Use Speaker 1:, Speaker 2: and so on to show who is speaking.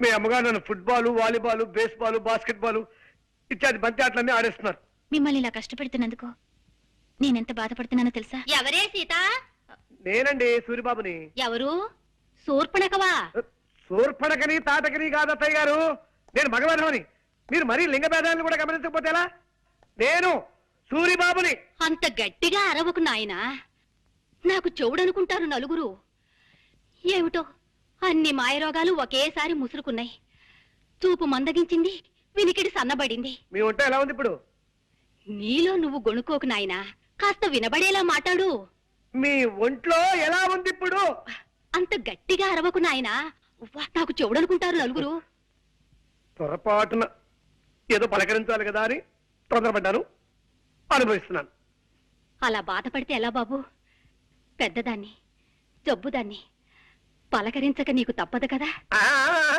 Speaker 1: మీ అమ్మగారు నన్ను football, volleyball, baseball, basketball ఇత్యాది బంతి ఆటలన్నీ ఆడేస్తున్నారు.
Speaker 2: మిమ్మల్ని ఇలా కష్టపెడుతున్నందుకు నేనెంత బాధపడుతున్నానో తెలుసా?
Speaker 3: ఎవరే సీత?
Speaker 1: నేనండి సూరిబాబుని.
Speaker 3: ఎవరు? శూర్పణఖవా?
Speaker 1: శూర్పణకని తాటకని కాదు అత్తయ్య గారు, నేను మగవాధవని. మీరు మరీ లింగ భేదాలను కూడా గమనించకపోతే ఎలా? నేను సూరిబాబుని.
Speaker 3: అంత గట్టిగా అరవకు నాయనా, నాకు చెవుడనుకుంటారు నలుగురు. ఏమిటో అన్ని మాయరోగాలు ఒకేసారి ముసురుకున్నాయి. చూపు మందగించింది, వినికిడి సన్నబడింది.
Speaker 1: మీ ఒంట ఎలా ఉంది ఇప్పుడు?
Speaker 3: నీలో నువ్వు గొణుకోకు నాయనా, కాస్త వినబడేలా మాట్లాడు.
Speaker 1: మీ ఒంట్లో ఎలా ఉంది ఇప్పుడు?
Speaker 3: అంత గట్టిగా అరవకు నాయనా, నాకు చెవుడనుకుంటారు నలుగురు.
Speaker 1: పొరపాటున ఏదో పలకరించాలి కదా అని తొందరపడ్డాను, అనుభవిస్తున్నాను.
Speaker 3: అలా బాధపడితే ఎలా బాబు? పెద్దదాన్ని, జబ్బుదాన్ని పలకరించక నీకు తప్పదు కదా.
Speaker 1: ఆ